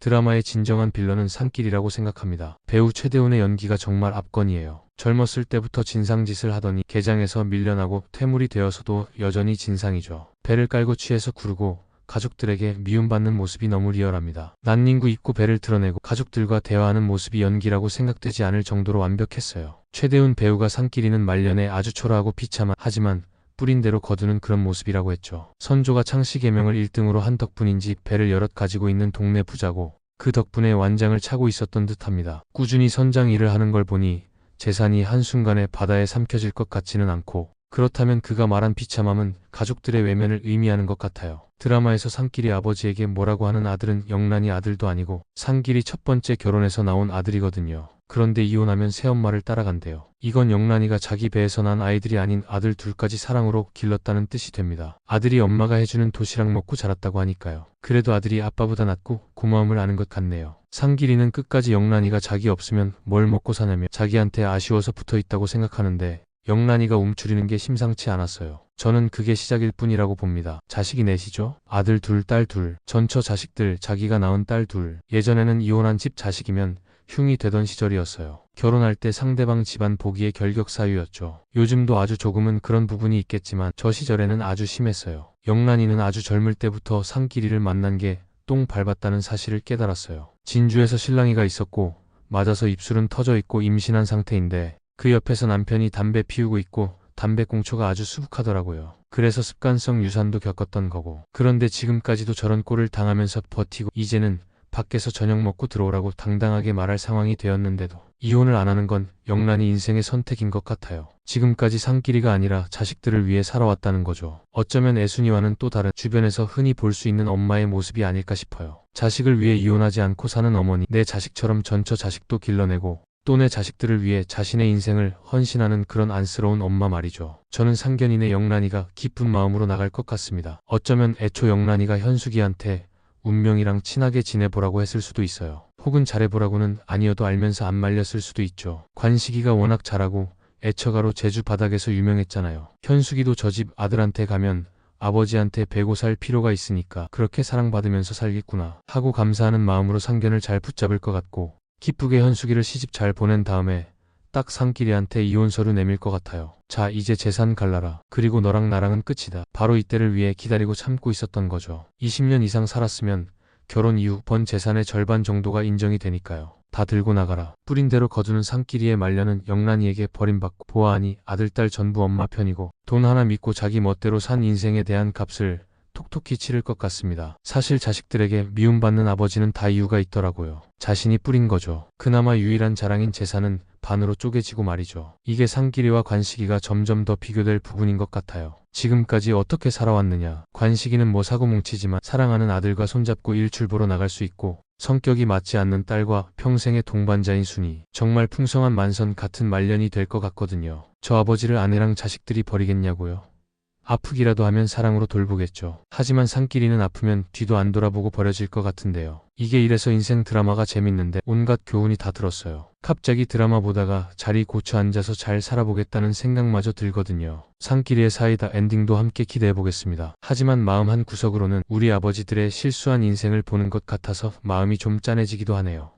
드라마의 진정한 빌런은 산길이라고 생각합니다. 배우 최대훈의 연기가 정말 압권이에요. 젊었을 때부터 진상짓을 하더니 개장에서 밀려나고 퇴물이 되어서도 여전히 진상이죠. 배를 깔고 취해서 구르고 가족들에게 미움받는 모습이 너무 리얼합니다. 난닝구 입고 배를 드러내고 가족들과 대화하는 모습이 연기라고 생각되지 않을 정도로 완벽했어요. 최대훈 배우가 산길이는 말년에 아주 초라하고 비참한 하지만 뿌린 대로 거두는 그런 모습이라고 했죠. 선조가 창씨 계명을 1등으로 한 덕분인지 배를 여럿 가지고 있는 동네 부자고 그 덕분에 완장을 차고 있었던 듯합니다. 꾸준히 선장 일을 하는 걸 보니 재산이 한순간에 바다에 삼켜질 것 같지는 않고 그렇다면 그가 말한 비참함은 가족들의 외면을 의미하는 것 같아요. 드라마에서 산길이 아버지에게 뭐라고 하는 아들은 영란이 아들도 아니고 산길이 첫 번째 결혼해서 나온 아들이거든요. 그런데 이혼하면 새엄마를 따라간대요. 이건 영란이가 자기 배에서 난 아이들이 아닌 아들 둘까지 사랑으로 길렀다는 뜻이 됩니다. 아들이 엄마가 해주는 도시락 먹고 자랐다고 하니까요. 그래도 아들이 아빠보다 낫고 고마움을 아는 것 같네요. 산길이는 끝까지 영란이가 자기 없으면 뭘 먹고 사냐며 자기한테 아쉬워서 붙어있다고 생각하는데 영란이가 움츠리는 게 심상치 않았어요. 저는 그게 시작일 뿐이라고 봅니다. 자식이 넷이죠? 아들 둘, 딸 둘. 전처 자식들, 자기가 낳은 딸 둘. 예전에는 이혼한 집 자식이면 흉이 되던 시절이었어요. 결혼할 때 상대방 집안 보기에 결격 사유였죠. 요즘도 아주 조금은 그런 부분이 있겠지만 저 시절에는 아주 심했어요. 영란이는 아주 젊을 때부터 산길이를 만난 게 똥 밟았다는 사실을 깨달았어요. 진주에서 신랑이가 있었고 맞아서 입술은 터져 있고 임신한 상태인데 그 옆에서 남편이 담배 피우고 있고 담배 꽁초가 아주 수북하더라고요. 그래서 습관성 유산도 겪었던 거고. 그런데 지금까지도 저런 꼴을 당하면서 버티고 이제는 밖에서 저녁 먹고 들어오라고 당당하게 말할 상황이 되었는데도 이혼을 안 하는 건 영란이 인생의 선택인 것 같아요. 지금까지 산길이가 아니라 자식들을 위해 살아왔다는 거죠. 어쩌면 애순이와는 또 다른 주변에서 흔히 볼 수 있는 엄마의 모습이 아닐까 싶어요. 자식을 위해 이혼하지 않고 사는 어머니, 내 자식처럼 전처 자식도 길러내고 또 내 자식들을 위해 자신의 인생을 헌신하는 그런 안쓰러운 엄마 말이죠. 저는 상견인의 영란이가 기쁜 마음으로 나갈 것 같습니다. 어쩌면 애초 영란이가 현숙이한테 운명이랑 친하게 지내보라고 했을 수도 있어요. 혹은 잘해보라고는 아니어도 알면서 안 말렸을 수도 있죠. 관식이가 워낙 잘하고 애처가로 제주 바닥에서 유명했잖아요. 현숙이도 저 집 아들한테 가면 아버지한테 베고 살 필요가 있으니까 그렇게 사랑받으면서 살겠구나 하고 감사하는 마음으로 상견을 잘 붙잡을 것 같고 기쁘게 현숙이를 시집 잘 보낸 다음에 딱 산길이한테 이혼서류 내밀 것 같아요. 자, 이제 재산 갈라라. 그리고 너랑 나랑은 끝이다. 바로 이때를 위해 기다리고 참고 있었던 거죠. 20년 이상 살았으면 결혼 이후 번 재산의 절반 정도가 인정이 되니까요. 다 들고 나가라. 뿌린 대로 거두는 산길이의 말년은 영란이에게 버림받고 보아하니 아들, 딸 전부 엄마 편이고 돈 하나 믿고 자기 멋대로 산 인생에 대한 값을 톡톡히 치를 것 같습니다. 사실 자식들에게 미움받는 아버지는 다 이유가 있더라고요. 자신이 뿌린 거죠. 그나마 유일한 자랑인 재산은 반으로 쪼개지고 말이죠. 이게 산길이와 관식이가 점점 더 비교될 부분인 것 같아요. 지금까지 어떻게 살아왔느냐. 관식이는 뭐 사고 뭉치지만 사랑하는 아들과 손잡고 일출 보러 나갈 수 있고 성격이 맞지 않는 딸과 평생의 동반자인 순이. 정말 풍성한 만선 같은 말년이 될 것 같거든요. 저 아버지를 아내랑 자식들이 버리겠냐고요. 아프기라도 하면 사랑으로 돌보겠죠. 하지만 산길이는 아프면 뒤도 안 돌아보고 버려질 것 같은데요. 이게 이래서 인생 드라마가 재밌는데 온갖 교훈이 다 들었어요. 갑자기 드라마 보다가 자리 고쳐 앉아서 잘 살아보겠다는 생각마저 들거든요. 산길이의 사이다 엔딩도 함께 기대해보겠습니다. 하지만 마음 한 구석으로는 우리 아버지들의 실수한 인생을 보는 것 같아서 마음이 좀 짠해지기도 하네요.